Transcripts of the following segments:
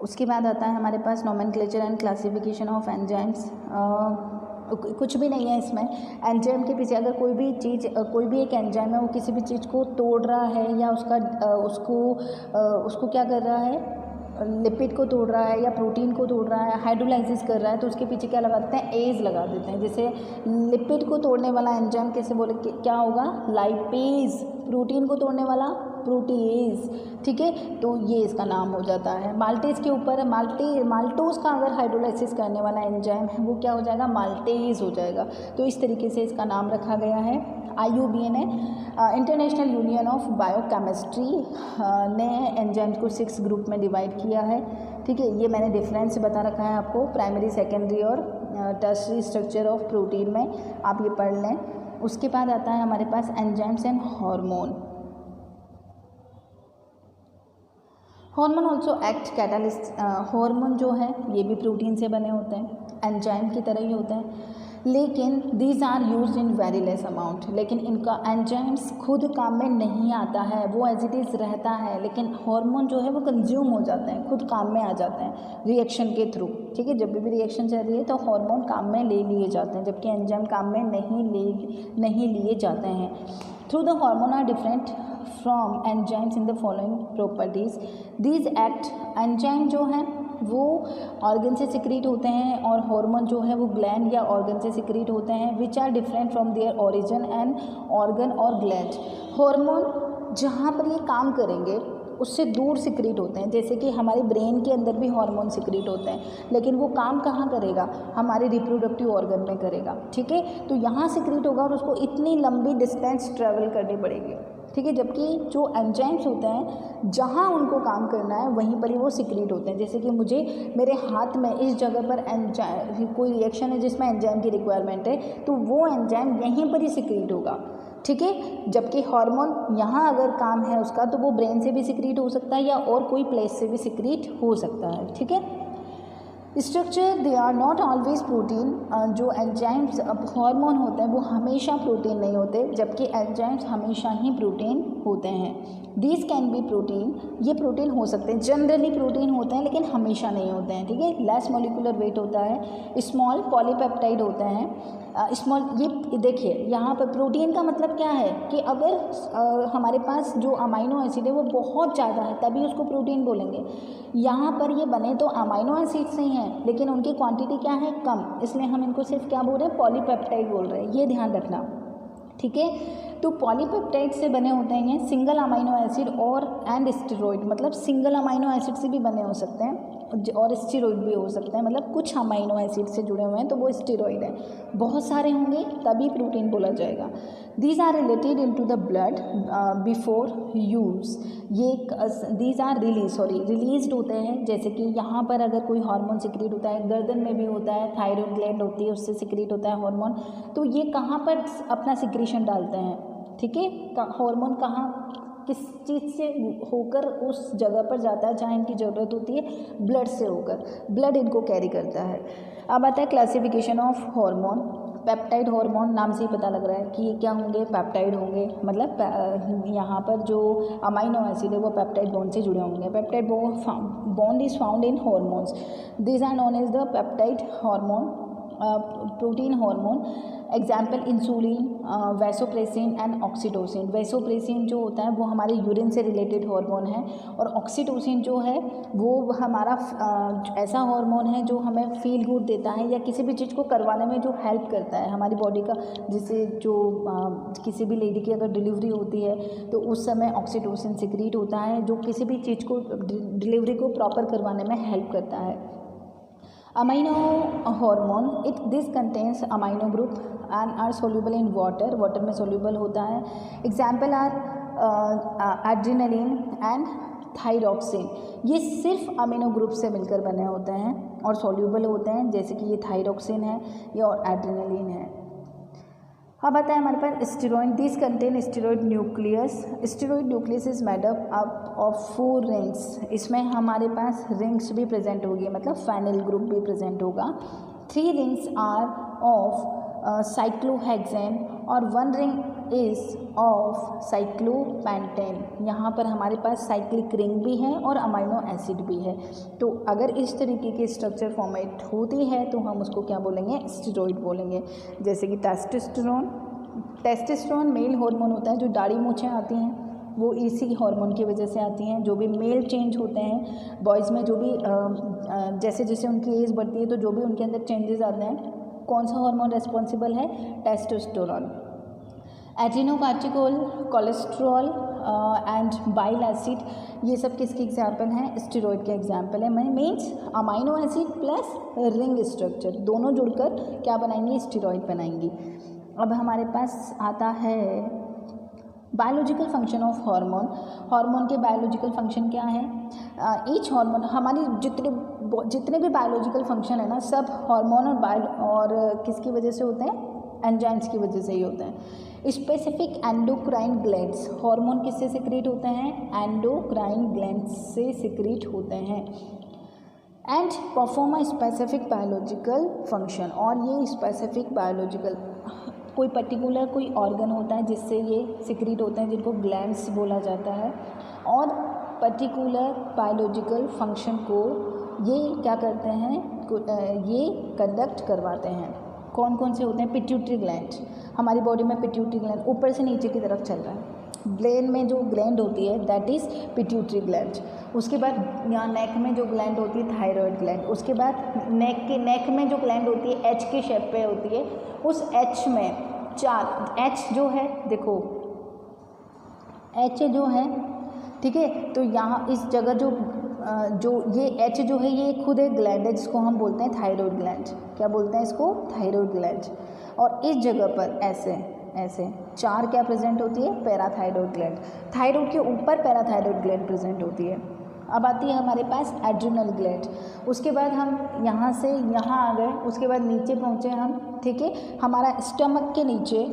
उसके बाद आता है हमारे पास nomenclature and classification of enzymes. कुछ भी नहीं है इसमें। एंजाइम के पीछे अगर कोई भी चीज़, कोई भी एक एंजाइम है, वो किसी भी चीज़ को तोड़ रहा है या उसको क्या कर रहा है, लिपिड को तोड़ रहा है या प्रोटीन को तोड़ रहा है, हाइड्रोलाइसिस कर रहा है, तो उसके पीछे क्या लगा देते हैं, एज लगा देते हैं। जैसे लिपिड को तोड़ने वाला एंजाइम कैसे बोले, क्या होगा, लाइपेज। प्रोटीन को तोड़ने वाला प्रोटीएज, ठीक है, तो ये इसका नाम हो जाता है। माल्टेज के ऊपर माल्टोज का अगर हाइड्रोलाइसिस करने वाला एंजाइम है वो क्या हो जाएगा, माल्टेज हो जाएगा। तो इस तरीके से इसका नाम रखा गया है। IUBN है, इंटरनेशनल यूनियन ऑफ बायोकेमिस्ट्री ने एंजाइम्स को 6 ग्रुप में डिवाइड किया है, ठीक है। ये मैंने डिफरेंस बता रखा है आपको, प्राइमरी, सेकेंडरी और टर्शरी स्ट्रक्चर ऑफ प्रोटीन में, आप ये पढ़ लें। उसके बाद आता है हमारे पास enzymes and hormone. Hormone also act catalyst. Hormone जो है ये भी प्रोटीन से बने होते हैं, एंजाइम की तरह ही होते हैं, लेकिन these are use in very less amount. लेकिन इनका एंजाइम्स खुद काम में नहीं आता है, वो एज इट इज़ रहता है, लेकिन हार्मोन जो है वो कंज्यूम हो जाते हैं, खुद काम में आ जाते हैं रिएक्शन के थ्रू, ठीक है। जब भी रिएक्शन चल रही है तो हार्मोन काम में ले लिए जाते हैं, जबकि एंजाइम काम में नहीं लिए जाते हैं। Through the hormone are different from enzymes in the following properties. These act, enzyme जो हैं वो ऑर्गन से सिक्रीट होते हैं और हार्मोन जो है वो ग्लैंड या ऑर्गन से सिक्रीट होते हैं, which are different from their origin and organ और ग्लैंड। हार्मोन जहाँ पर ये काम करेंगे उससे दूर सिक्रीट होते हैं, जैसे कि हमारे ब्रेन के अंदर भी हार्मोन सिक्रीट होते हैं, लेकिन वो काम कहाँ करेगा, हमारे रिप्रोडक्टिव ऑर्गन में करेगा, ठीक है। तो यहाँ सिक्रीट होगा और उसको इतनी लंबी डिस्टेंस ट्रेवल करनी पड़ेगी, ठीक है। जबकि जो एंजाइम्स होते हैं जहाँ उनको काम करना है वहीं पर ही वो सिक्रीट होते हैं। जैसे कि मेरे हाथ में इस जगह पर कोई रिएक्शन है जिसमें एंजाइम की रिक्वायरमेंट है, तो वो एंजाइम यहीं पर ही सिक्रीट होगा, ठीक है। जबकि हार्मोन यहाँ अगर काम है उसका तो वो ब्रेन से भी सिक्रीट हो सकता है या और कोई प्लेस से भी सिक्रीट हो सकता है, ठीक है। Structure, they are not always protein. जो एंजाइम्स हार्मोन होते हैं वो हमेशा प्रोटीन नहीं होते, जबकि एंजाइम्स हमेशा ही प्रोटीन होते हैं। दीज कैन बी प्रोटीन, ये प्रोटीन हो सकते हैं, जनरली प्रोटीन होते हैं लेकिन हमेशा नहीं होते हैं, ठीक है। लेस मोलिकुलर वेट होता है, स्मॉल पॉलीपेप्टाइड होते हैं, स्मॉल। ये देखिए यहाँ पर प्रोटीन का मतलब क्या है कि अगर हमारे पास जो अमाइनो एसिड है वो बहुत ज़्यादा है तभी उसको प्रोटीन बोलेंगे। यहाँ पर ये बने तो अमाइनो एसिड से ही हैं लेकिन उनकी क्वांटिटी क्या है, कम, इसलिए हम इनको सिर्फ क्या बोल रहे हैं, पॉलीपेप्टाइड बोल रहे हैं, ये ध्यान रखना, ठीक है। तो पॉलीपेप्टाइड से बने होते हैं ये सिंगल अमाइनो एसिड और एंड स्टेरॉइड, मतलब सिंगल अमाइनो एसिड से भी बने हो सकते हैं और स्टेरॉइड भी हो सकते हैं, मतलब कुछ अमाइनो एसिड से जुड़े हुए हैं तो वो स्टेरॉइड है। बहुत सारे होंगे तभी प्रोटीन बोला जाएगा। These are related into the blood before use, ये दीज आर रिलीज्ड होते हैं। जैसे कि यहाँ पर अगर कोई हार्मोन सिक्रीट होता है, गर्दन में भी होता है, थायराइड ग्लैंड होती है उससे सिक्रीट होता है हार्मोन, तो ये कहाँ पर अपना सिक्रीशन डालते हैं, ठीक है। हार्मोन कहाँ किस चीज़ से होकर उस जगह पर जाता है जहाँ इनकी ज़रूरत होती है, ब्लड से होकर, ब्लड इनको कैरी करता है। अब आता है classification of hormone. Peptide hormone, नाम से ही पता लग रहा है कि ये क्या होंगे, पेप्टाइड होंगे, मतलब यहाँ पर जो अमाइनो एसिड है वो पेप्टाइड बॉन्ड से जुड़े होंगे। Peptide bond is found in hormones, this are known as the peptide hormone, protein hormone. Example insulin, vasopressin and oxytocin. Vasopressin जो होता है वो हमारे यूरिन से रिलेटेड हार्मोन है और ऑक्सीटोसिन जो है वो हमारा ऐसा हार्मोन है जो हमें फील गुड देता है या किसी भी चीज़ को करवाने में जो हेल्प करता है हमारी बॉडी का। जैसे जो किसी भी लेडी की अगर डिलीवरी होती है तो उस समय ऑक्सीटोसिन सिक्रीट होता है जो किसी भी चीज़ को, डिलीवरी को प्रॉपर करवाने में हेल्प करता है। Amino hormone, this contains amino group and are soluble in water, water में सोल्यूबल होता है। Example are adrenaline and thyroxine, ये सिर्फ अमीनो ग्रुप से मिलकर बने होते हैं और सोल्यूबल होते हैं, जैसे कि ये थायरॉक्सिन है ये और एड्रेनलिन है। अब आता है हमारे पास steroid, this contain steroid nucleus. Steroid nucleus is made up of 4 rings, इसमें हमारे पास रिंग्स भी प्रेजेंट होगी, मतलब फेनिल ग्रुप भी प्रेजेंट होगा। 3 रिंग्स आर ऑफ साइक्लोहेक्सेन और 1 रिंग इज ऑफ साइक्लोपेंटेन। यहाँ पर हमारे पास साइक्लिक रिंग भी है और अमाइनो एसिड भी है। तो अगर इस तरीके की स्ट्रक्चर फॉर्मेट होती है तो हम उसको क्या बोलेंगे, स्टेरॉइड बोलेंगे। जैसे कि टेस्टोस्टेरोन मेल हार्मोन होता है, जो दाढ़ी मूछें आती हैं वो इसी हार्मोन की वजह से आती हैं। जो भी मेल चेंज होते हैं बॉयज़ में, जो भी जैसे जैसे उनकी एज बढ़ती है तो जो भी उनके अंदर चेंजेस आते हैं, कौन सा हार्मोन रेस्पॉन्सिबल है, testosterone. Adrenocortical, cholesterol and bile acid, ये सब किसके एग्जाम्पल हैं, स्टेरॉइड के एग्जाम्पल है। Means amino acid plus ring structure दोनों जुड़कर क्या बनाएंगे, स्टेरॉइड बनाएंगी। अब हमारे पास आता है biological function of hormone. Hormone के बायोलॉजिकल फंक्शन क्या है, ईच हार्मोन, हमारी जितने भी बायोलॉजिकल फंक्शन है ना, सब हार्मोन और किसकी वजह से होते हैं, एंजाइम्स की वजह से ही होते हैं। स्पेसिफिक एंडोक्राइन ग्लैंड्स, हार्मोन किससे सिक्रीट होते हैं, एंडोक्राइन ग्लैंड्स से सिक्रीट होते हैं। And perform a specific biological function, और ये स्पेसिफिक बायोलॉजिकल कोई पर्टिकुलर कोई ऑर्गन होता है जिससे ये सिक्रीट होते हैं, जिनको ग्लैंड्स बोला जाता है, और पर्टिकुलर बायोलॉजिकल फंक्शन को ये क्या करते हैं, ये कंडक्ट करवाते हैं। कौन कौन से होते हैं, पिट्यूटरी ग्लैंड, हमारी बॉडी में पिट्यूटरी ग्लैंड ऊपर से नीचे की तरफ चल रहा है। ब्रेन में जो ग्लैंड होती है दैट इज़ पिट्यूटरी ग्लैंड। उसके बाद यहाँ नेक में जो ग्लैंड होती है थायराइड ग्लैंड। उसके बाद नेक में जो ग्लैंड होती है एच के शेप पे होती है, उस एच में चार, एच जो है देखो, एच जो है, ठीक है, तो यहाँ इस जगह जो ये एच जो है ये खुद एक ग्लैंड है जिसको हम बोलते हैं थायराइड ग्लैंड। क्या बोलते हैं इसको, थायराइड ग्लैंड। और इस जगह पर ऐसे ऐसे चार क्या प्रेजेंट होती है, पैराथायराइड ग्लैंड। थायराइड के ऊपर पैराथायराइड ग्लैंड प्रेजेंट होती है। अब आती है हमारे पास एड्रिनल ग्लैंड। उसके बाद हम यहाँ से यहाँ आ गए, उसके बाद नीचे पहुँचे हम, ठीक है, हमारा स्टमक के नीचे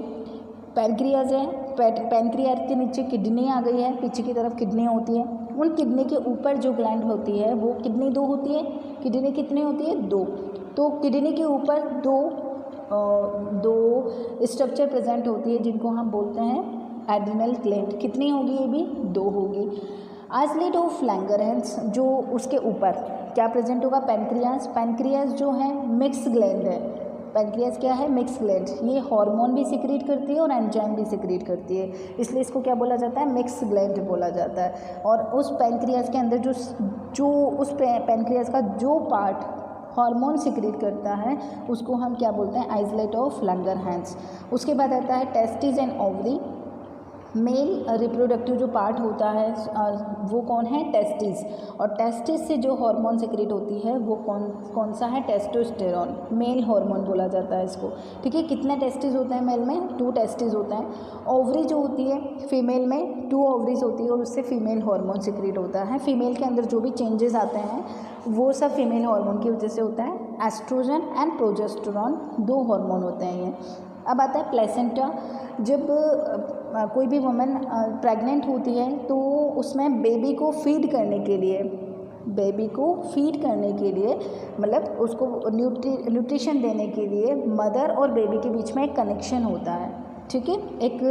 पैनक्रियाज है, पैनक्रियाज के नीचे किडनी आ गई है, पीछे की तरफ किडनी होती है। उन किडनी के ऊपर जो ग्लैंड होती है वो किडनी दो होती है, किडनी कितनी होती है, दो। तो किडनी के ऊपर दो स्ट्रक्चर प्रेजेंट होती है जिनको हम बोलते हैं एड्रिनल ग्लैंड। कितनी होगी, ये भी दो होगी। आइसलेट ऑफ लैंगरहैंस, जो उसके ऊपर क्या प्रेजेंट होगा, पैनक्रियाज। पैनक्रियाज जो है मिक्स ग्लैंड है। पैनक्रियाज क्या है, मिक्स ग्लैंड। ये हार्मोन भी सिक्रीट करती है और एंजाइम भी सिक्रीट करती है, इसलिए इसको क्या बोला जाता है, मिक्स ग्लैंड बोला जाता है। और उस पैनक्रियाज के अंदर जो उस पैनक्रियाज का जो पार्ट हार्मोन सिक्रीट करता है उसको हम क्या बोलते हैं, आइसलेट ऑफ लैंगरहैंस। उसके बाद आता है testis and ovary. Male reproductive जो पार्ट होता है वो कौन है, टेस्टिस। और टेस्टिस से जो हार्मोन सिक्रीट होती है वो कौन सा है, टेस्टोस्टेरोन। मेल हार्मोन बोला जाता है इसको, ठीक है। कितने टेस्टिस होते हैं मेल में, 2 टेस्टिस होते हैं। ओवरी जो होती है फीमेल में 2 ओवरीज होती है और उससे फीमेल हार्मोन सिक्रीट होता है। फीमेल के अंदर जो भी चेंजेस आते हैं वो सब फीमेल हार्मोन की वजह से होता है। एस्ट्रोजन एंड प्रोजेस्टेरॉन 2 हार्मोन होते हैं ये। अब आता है प्लेसेंटा। जब कोई भी वुमेन प्रेग्नेंट होती है तो उसमें बेबी को फीड करने के लिए मतलब उसको न्यूट्रिशन देने के लिए मदर और बेबी के बीच में एक कनेक्शन होता है, ठीक है। एक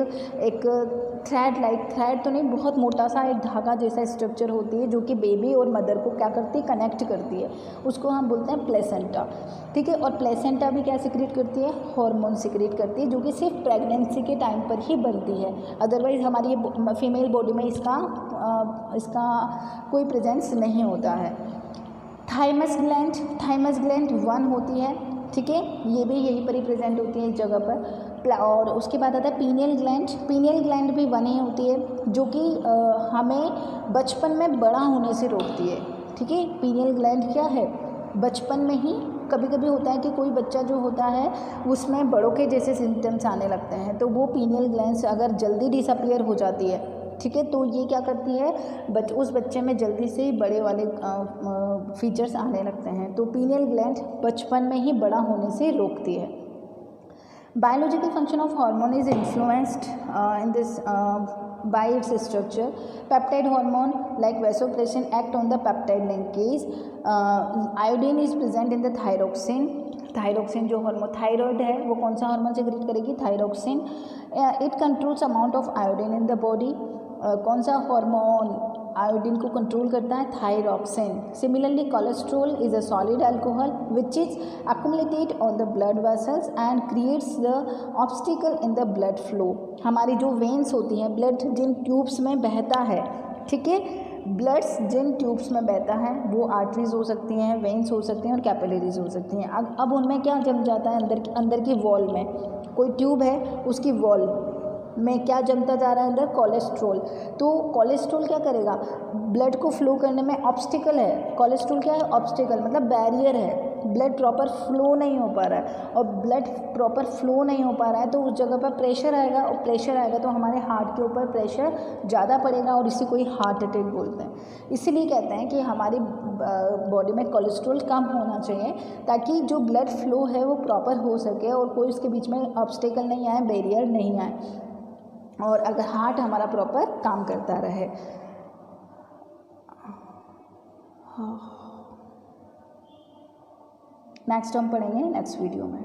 थ्रेड तो नहीं, बहुत मोटा सा एक धागा जैसा स्ट्रक्चर होती है जो कि बेबी और मदर को क्या करती है, कनेक्ट करती है, उसको हम बोलते हैं प्लेसेंटा, ठीक है। और प्लेसेंटा भी क्या सिक्रीट करती है, हार्मोन सिक्रीट करती है, जो कि सिर्फ प्रेगनेंसी के टाइम पर ही बनती है। अदरवाइज हमारी फीमेल बॉडी में इसका कोई प्रेजेंस नहीं होता है। थाइमस ग्लैंड 1 होती है, ठीक है, ये भी यहीं पर ही प्रेजेंट होती है इस जगह पर। और उसके बाद आता है पीनियल ग्लैंड भी 1 ही होती है, जो कि हमें बचपन में बड़ा होने से रोकती है, ठीक है। पीनियल ग्लैंड क्या है, बचपन में ही कभी कभी होता है कि कोई बच्चा जो होता है उसमें बड़ों के जैसे सिम्टम्स आने लगते हैं, तो वो पीनियल ग्लैंड अगर जल्दी डिसअपीयर हो जाती है, ठीक है, तो ये क्या करती है, उस बच्चे में जल्दी से बड़े वाले फीचर्स आने लगते हैं। तो पीनियल ग्लैंड बचपन में ही बड़ा होने से रोकती है। Biological function of hormone is influenced in this by its structure. Peptide hormone like vasopressin act on the peptide linkage. Iodine is present in the thyroxine. Thyroxine जो हार्मोन थायराइड है वो कौन सा हार्मोन सेक्रेट करेगी, thyroxine. It controls amount of iodine in the body, कौन सा hormone iodine को control करता है, thyroxine. Similarly cholesterol is a solid alcohol which is accumulated on the blood vessels and creates the obstacle in the blood flow. हमारी जो veins होती हैं, blood जिन tubes में बहता है, ठीक है, ब्लड्स जिन ट्यूब्स में बहता है वो आर्टरीज हो सकती हैं, वेन्स हो सकती हैं और कैपिलरीज हो सकती हैं। अब उनमें क्या जम जाता है, अंदर की वॉल में कोई ट्यूब है, उसकी वॉल में क्या जमता जा रहा है अंदर, कोलेस्ट्रॉल। तो कोलेस्ट्रॉल क्या करेगा, ब्लड को फ्लो करने में ऑब्स्टिकल है। कोलेस्ट्रॉल क्या है, ऑब्स्टिकल मतलब बैरियर है, ब्लड प्रॉपर फ्लो नहीं हो पा रहा है, और ब्लड प्रॉपर फ्लो नहीं हो पा रहा है तो उस जगह पर प्रेशर आएगा, और प्रेशर आएगा तो हमारे हार्ट के ऊपर प्रेशर ज़्यादा पड़ेगा और इसी को ही हार्ट अटैक बोलते हैं। इसीलिए कहते हैं कि हमारी बॉडी में कोलेस्ट्रॉल कम होना चाहिए ताकि जो ब्लड फ्लो है वो प्रॉपर हो सके और कोई उसके बीच में ऑब्स्टिकल नहीं आए, बैरियर नहीं आए, और अगर हार्ट हमारा प्रॉपर काम करता रहे। नेक्स्ट हम पढ़ेंगे नेक्स्ट वीडियो में।